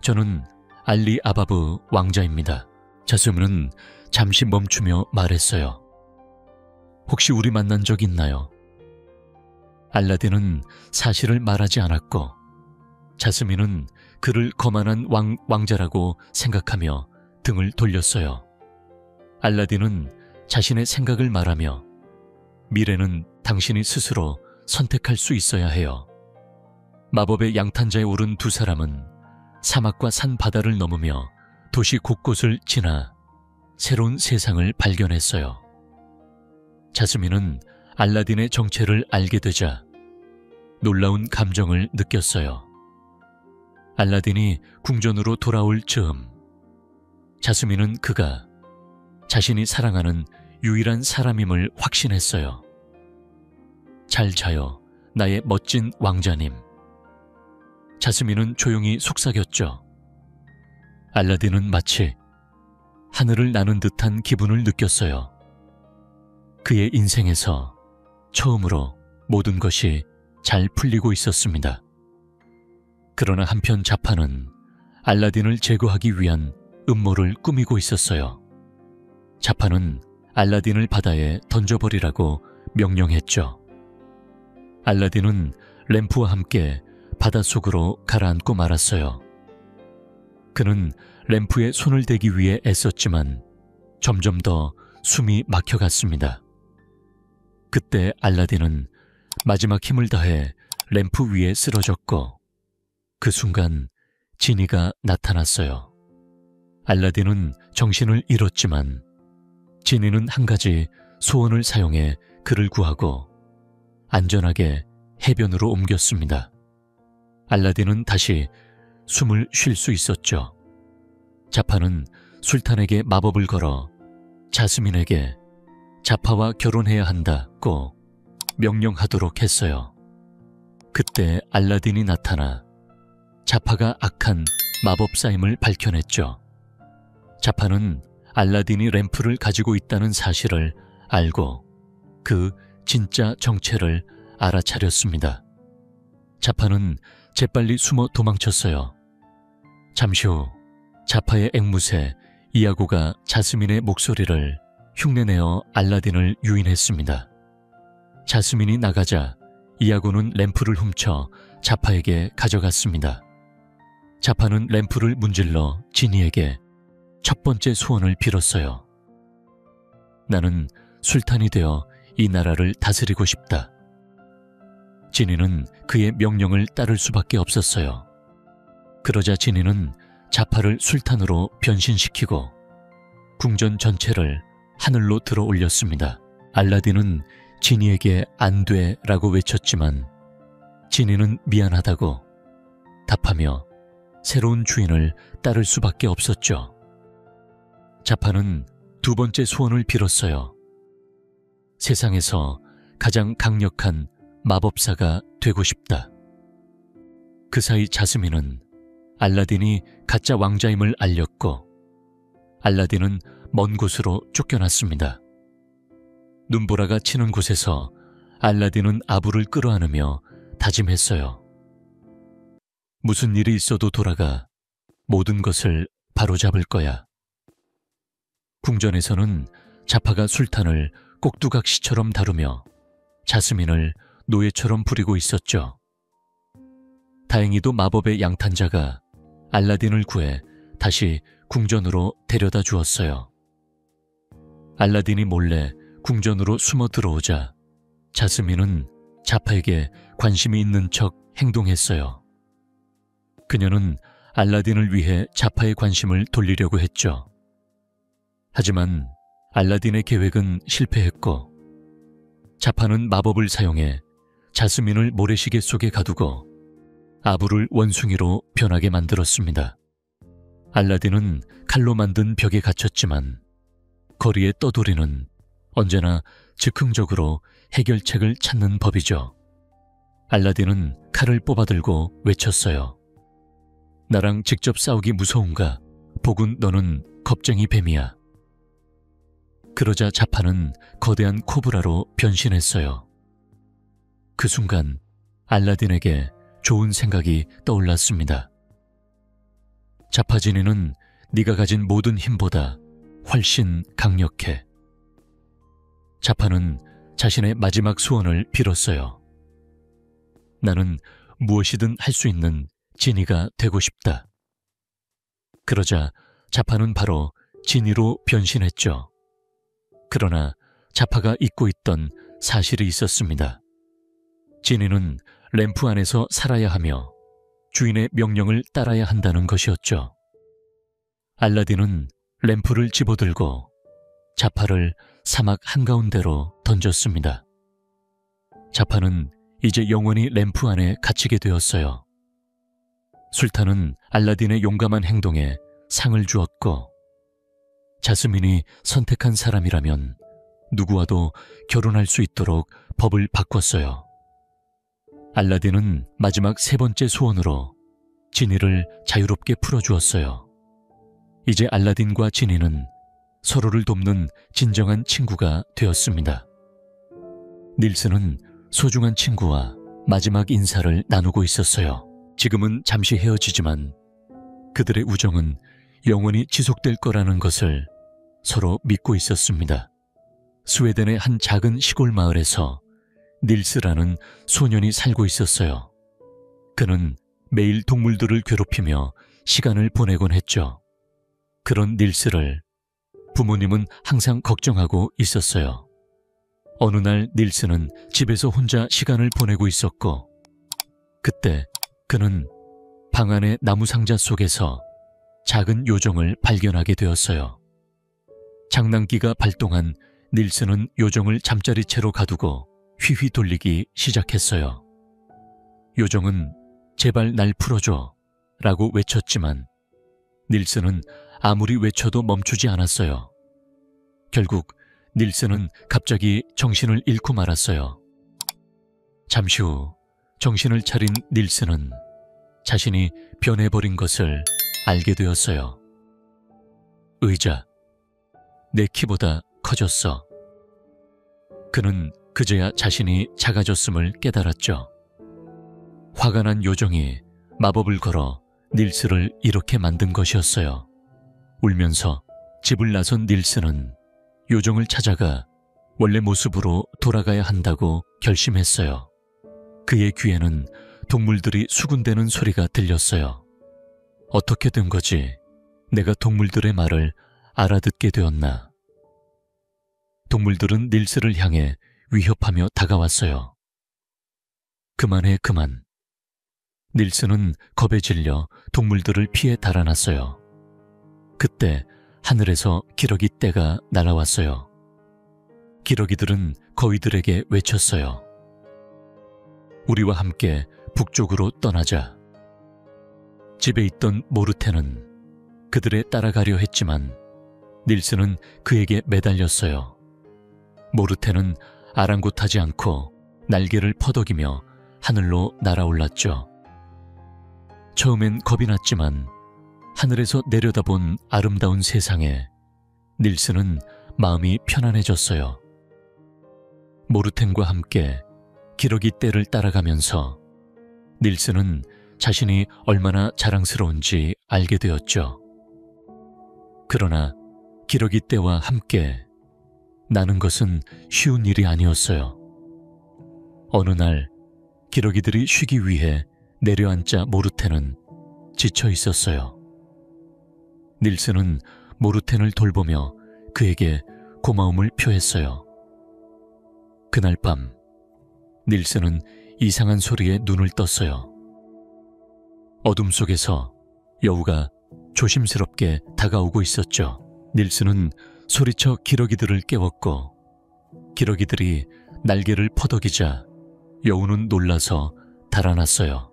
A: 저는 알리 아바브 왕자입니다. 자스민은 잠시 멈추며 말했어요. 혹시 우리 만난 적 있나요? 알라딘은 사실을 말하지 않았고 자스민은 그를 거만한 왕자라고 생각하며 등을 돌렸어요. 알라딘은 자신의 생각을 말하며 미래는 당신이 스스로 선택할 수 있어야 해요. 마법의 양탄자에 오른 두 사람은 사막과 산 바다를 넘으며 도시 곳곳을 지나 새로운 세상을 발견했어요. 자스민은 알라딘의 정체를 알게 되자 놀라운 감정을 느꼈어요. 알라딘이 궁전으로 돌아올 즈음 자스민은 그가 자신이 사랑하는 유일한 사람임을 확신했어요. 잘 자요, 나의 멋진 왕자님. 자스민은 조용히 속삭였죠. 알라딘은 마치 하늘을 나는 듯한 기분을 느꼈어요. 그의 인생에서 처음으로 모든 것이 잘 풀리고 있었습니다. 그러나 한편 자파는 알라딘을 제거하기 위한 음모를 꾸미고 있었어요. 자파는 알라딘을 바다에 던져버리라고 명령했죠. 알라딘은 램프와 함께 바닷속으로 가라앉고 말았어요. 그는 램프에 손을 대기 위해 애썼지만 점점 더 숨이 막혀갔습니다. 그때 알라딘은 마지막 힘을 다해 램프 위에 쓰러졌고 그 순간 지니가 나타났어요. 알라딘은 정신을 잃었지만 지니는 한 가지 소원을 사용해 그를 구하고 안전하게 해변으로 옮겼습니다. 알라딘은 다시 숨을 쉴 수 있었죠. 자파는 술탄에게 마법을 걸어 자스민에게 자파와 결혼해야 한다고 명령하도록 했어요. 그때 알라딘이 나타나 자파가 악한 마법사임을 밝혀냈죠. 자파는 알라딘이 램프를 가지고 있다는 사실을 알고 그 진짜 정체를 알아차렸습니다. 자파는 재빨리 숨어 도망쳤어요. 잠시 후 자파의 앵무새 이아고가 자스민의 목소리를 흉내내어 알라딘을 유인했습니다. 자스민이 나가자 이아고는 램프를 훔쳐 자파에게 가져갔습니다. 자파는 램프를 문질러 지니에게 첫 번째 소원을 빌었어요. 나는 술탄이 되어 이 나라를 다스리고 싶다. 지니는 그의 명령을 따를 수밖에 없었어요. 그러자 지니는 자파를 술탄으로 변신시키고 궁전 전체를 하늘로 들어 올렸습니다. 알라딘은 지니에게 안 돼라고 외쳤지만 지니는 미안하다고 답하며 새로운 주인을 따를 수밖에 없었죠. 자파는 두 번째 소원을 빌었어요. 세상에서 가장 강력한 마법사가 되고 싶다. 그 사이 자스민은 알라딘이 가짜 왕자임을 알렸고 알라딘은 먼 곳으로 쫓겨났습니다. 눈보라가 치는 곳에서 알라딘은 아부를 끌어안으며 다짐했어요. 무슨 일이 있어도 돌아가 모든 것을 바로잡을 거야. 궁전에서는 자파가 술탄을 꼭두각시처럼 다루며 자스민을 노예처럼 부리고 있었죠. 다행히도 마법의 양탄자가 알라딘을 구해 다시 궁전으로 데려다 주었어요. 알라딘이 몰래 궁전으로 숨어 들어오자 자스민은 자파에게 관심이 있는 척 행동했어요. 그녀는 알라딘을 위해 자파의 관심을 돌리려고 했죠. 하지만 알라딘의 계획은 실패했고 자파는 마법을 사용해 자스민을 모래시계 속에 가두고 아부를 원숭이로 변하게 만들었습니다. 알라딘은 칼로 만든 벽에 갇혔지만 거리의 떠돌이는 언제나 즉흥적으로 해결책을 찾는 법이죠. 알라딘은 칼을 뽑아들고 외쳤어요. 나랑 직접 싸우기 무서운가? 복은 너는 겁쟁이 뱀이야. 그러자 자파는 거대한 코브라로 변신했어요. 그 순간 알라딘에게 좋은 생각이 떠올랐습니다. 자파지니는 네가 가진 모든 힘보다 훨씬 강력해. 자파는 자신의 마지막 소원을 빌었어요. 나는 무엇이든 할 수 있는 지니가 되고 싶다. 그러자 자파는 바로 지니로 변신했죠. 그러나 자파가 잊고 있던 사실이 있었습니다. 지니는 램프 안에서 살아야 하며 주인의 명령을 따라야 한다는 것이었죠. 알라딘은 램프를 집어들고 자파를 사막 한가운데로 던졌습니다. 자파는 이제 영원히 램프 안에 갇히게 되었어요. 술탄은 알라딘의 용감한 행동에 상을 주었고 자스민이 선택한 사람이라면 누구와도 결혼할 수 있도록 법을 바꿨어요. 알라딘은 마지막 세 번째 소원으로 지니를 자유롭게 풀어주었어요. 이제 알라딘과 지니는 서로를 돕는 진정한 친구가 되었습니다. 닐스는 소중한 친구와 마지막 인사를 나누고 있었어요. 지금은 잠시 헤어지지만 그들의 우정은 영원히 지속될 거라는 것을 서로 믿고 있었습니다. 스웨덴의 한 작은 시골 마을에서 닐스라는 소년이 살고 있었어요. 그는 매일 동물들을 괴롭히며 시간을 보내곤 했죠. 그런 닐스를 부모님은 항상 걱정하고 있었어요. 어느 날 닐스는 집에서 혼자 시간을 보내고 있었고 그때 그는 방 안의 나무 상자 속에서 작은 요정을 발견하게 되었어요. 장난기가 발동한 닐스는 요정을 잠자리채로 가두고 휘휘 돌리기 시작했어요. 요정은 제발 날 풀어줘 라고 외쳤지만 닐스는 아무리 외쳐도 멈추지 않았어요. 결국 닐스는 갑자기 정신을 잃고 말았어요. 잠시 후 정신을 차린 닐스는 자신이 변해버린 것을 알게 되었어요. 의자, 내 키보다 커졌어. 그는 그제야 자신이 작아졌음을 깨달았죠. 화가 난 요정이 마법을 걸어 닐스를 이렇게 만든 것이었어요. 울면서 집을 나선 닐스는 요정을 찾아가 원래 모습으로 돌아가야 한다고 결심했어요. 그의 귀에는 동물들이 수군대는 소리가 들렸어요. 어떻게 된 거지? 내가 동물들의 말을 알아듣게 되었나? 동물들은 닐스를 향해 위협하며 다가왔어요. 그만해, 그만. 닐스는 겁에 질려 동물들을 피해 달아났어요. 그때 하늘에서 기러기 떼가 날아왔어요. 기러기들은 거위들에게 외쳤어요. 우리와 함께 북쪽으로 떠나자. 집에 있던 모르테는 그들에 따라가려 했지만 닐스는 그에게 매달렸어요. 모르테는 아랑곳하지 않고 날개를 퍼덕이며 하늘로 날아올랐죠. 처음엔 겁이 났지만 하늘에서 내려다본 아름다운 세상에 닐스는 마음이 편안해졌어요. 모르텐과 함께 기러기 떼를 따라가면서 닐스는 자신이 얼마나 자랑스러운지 알게 되었죠. 그러나 기러기 떼와 함께 나는 것은 쉬운 일이 아니었어요. 어느 날 기러기들이 쉬기 위해 내려앉자 모르텐은 지쳐 있었어요. 닐스는 모르텐을 돌보며 그에게 고마움을 표했어요. 그날 밤 닐스는 이상한 소리에 눈을 떴어요. 어둠 속에서 여우가 조심스럽게 다가오고 있었죠. 닐스는 소리쳐 기러기들을 깨웠고 기러기들이 날개를 퍼덕이자 여우는 놀라서 달아났어요.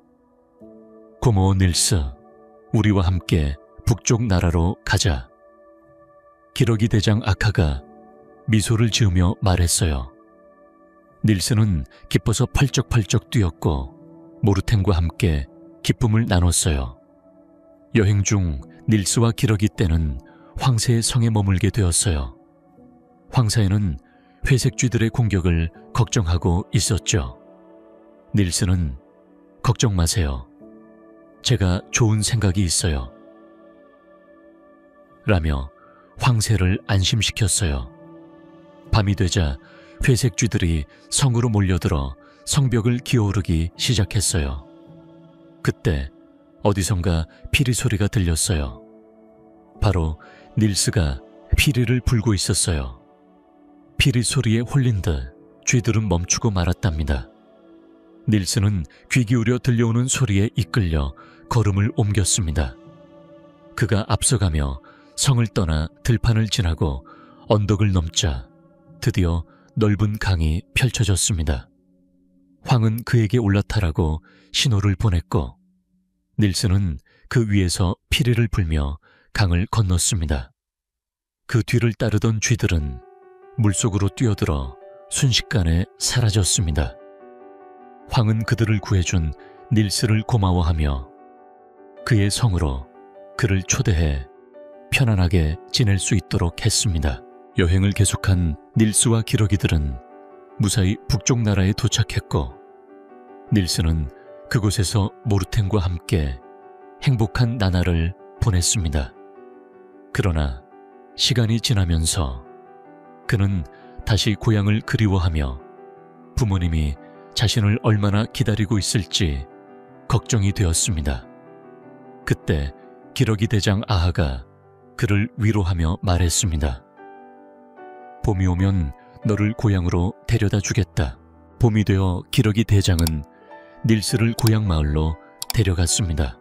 A: 고마워 닐스, 우리와 함께 북쪽 나라로 가자. 기러기 대장 아카가 미소를 지으며 말했어요. 닐스는 기뻐서 펄쩍펄쩍 뛰었고 모르텐과 함께 기쁨을 나눴어요. 여행 중 닐스와 기러기 떼는 황새의 성에 머물게 되었어요. 황사에는 회색쥐들의 공격을 걱정하고 있었죠. 닐스는 걱정 마세요. 제가 좋은 생각이 있어요. 라며 황새를 안심시켰어요. 밤이 되자 회색쥐들이 성으로 몰려들어 성벽을 기어오르기 시작했어요. 그때 어디선가 피리 소리가 들렸어요. 바로 닐스가 피리를 불고 있었어요. 피리 소리에 홀린 듯 쥐들은 멈추고 말았답니다. 닐스는 귀 기울여 들려오는 소리에 이끌려 걸음을 옮겼습니다. 그가 앞서가며 성을 떠나 들판을 지나고 언덕을 넘자 드디어 넓은 강이 펼쳐졌습니다. 황은 그에게 올라타라고 신호를 보냈고 닐스는 그 위에서 피리를 불며 강을 건넜습니다. 그 뒤를 따르던 쥐들은 물속으로 뛰어들어 순식간에 사라졌습니다. 황은 그들을 구해준 닐스를 고마워하며 그의 성으로 그를 초대해 편안하게 지낼 수 있도록 했습니다. 여행을 계속한 닐스와 기러기들은 무사히 북쪽 나라에 도착했고 닐스는 그곳에서 모르텐과 함께 행복한 나날을 보냈습니다. 그러나 시간이 지나면서 그는 다시 고향을 그리워하며 부모님이 자신을 얼마나 기다리고 있을지 걱정이 되었습니다. 그때 기러기 대장 아하가 그를 위로하며 말했습니다. 봄이 오면 너를 고향으로 데려다 주겠다. 봄이 되어 기러기 대장은 닐스를 고향 마을로 데려갔습니다.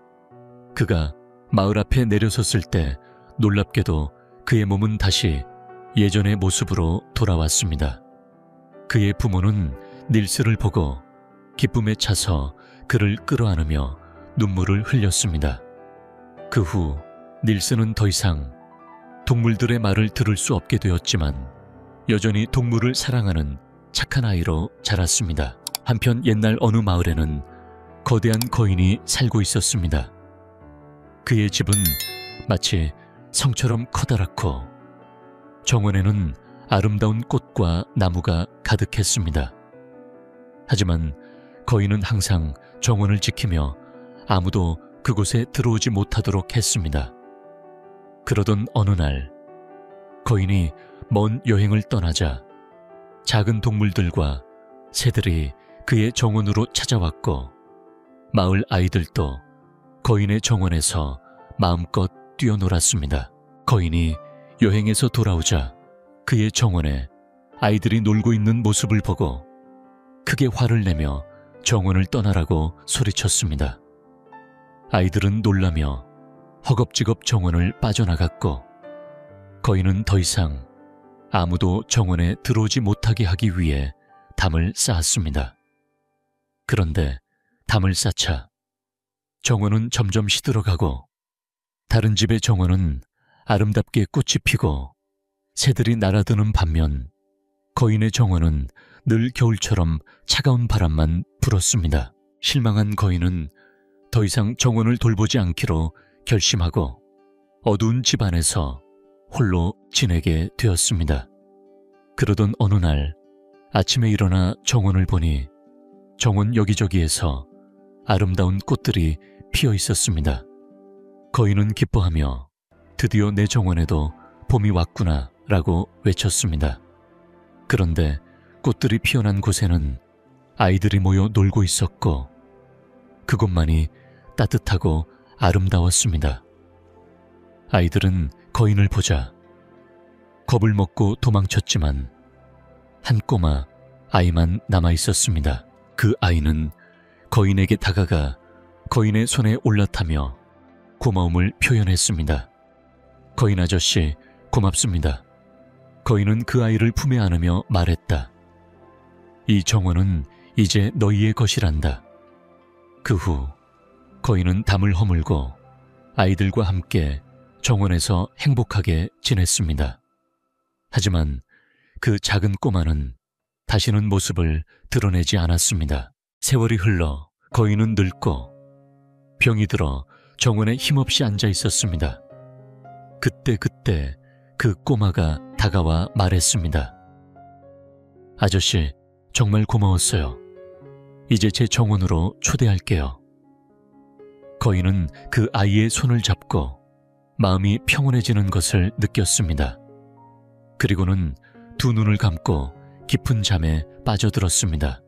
A: 그가 마을 앞에 내려섰을 때 놀랍게도 그의 몸은 다시 예전의 모습으로 돌아왔습니다. 그의 부모는 닐스를 보고 기쁨에 차서 그를 끌어안으며 눈물을 흘렸습니다. 그 후 닐스는 더 이상 동물들의 말을 들을 수 없게 되었지만 여전히 동물을 사랑하는 착한 아이로 자랐습니다. 한편 옛날 어느 마을에는 거대한 거인이 살고 있었습니다. 그의 집은 마치 성처럼 커다랗고 정원에는 아름다운 꽃과 나무가 가득했습니다. 하지만 거인은 항상 정원을 지키며 아무도 그곳에 들어오지 못하도록 했습니다. 그러던 어느 날 거인이 먼 여행을 떠나자 작은 동물들과 새들이 그의 정원으로 찾아왔고 마을 아이들도 거인의 정원에서 마음껏 뛰어놀았습니다. 거인이 여행에서 돌아오자 그의 정원에 아이들이 놀고 있는 모습을 보고 크게 화를 내며 정원을 떠나라고 소리쳤습니다. 아이들은 놀라며 허겁지겁 정원을 빠져나갔고 거인은 더 이상 아무도 정원에 들어오지 못하게 하기 위해 담을 쌓았습니다. 그런데 담을 쌓자 정원은 점점 시들어가고 다른 집의 정원은 아름답게 꽃이 피고 새들이 날아드는 반면 거인의 정원은 늘 겨울처럼 차가운 바람만 불었습니다. 실망한 거인은 더 이상 정원을 돌보지 않기로 결심하고 어두운 집 안에서 홀로 지내게 되었습니다. 그러던 어느 날 아침에 일어나 정원을 보니 정원 여기저기에서 아름다운 꽃들이 피어 있었습니다. 거인은 기뻐하며 드디어 내 정원에도 봄이 왔구나 라고 외쳤습니다. 그런데 꽃들이 피어난 곳에는 아이들이 모여 놀고 있었고 그곳만이 따뜻하고 아름다웠습니다. 아이들은 거인을 보자 겁을 먹고 도망쳤지만 한 꼬마 아이만 남아 있었습니다. 그 아이는 거인에게 다가가 거인의 손에 올라타며 고마움을 표현했습니다. 거인 아저씨, 고맙습니다. 거인은 그 아이를 품에 안으며 말했다. 이 정원은 이제 너희의 것이란다. 그 후 거인은 담을 허물고 아이들과 함께 정원에서 행복하게 지냈습니다. 하지만 그 작은 꼬마는 다시는 모습을 드러내지 않았습니다. 세월이 흘러 거인은 늙고 병이 들어 정원에 힘없이 앉아 있었습니다. 그때 그 꼬마가 다가와 말했습니다. 아저씨, 정말 고마웠어요. 이제 제 정원으로 초대할게요. 거인은 그 아이의 손을 잡고 마음이 평온해지는 것을 느꼈습니다. 그리고는 두 눈을 감고 깊은 잠에 빠져들었습니다.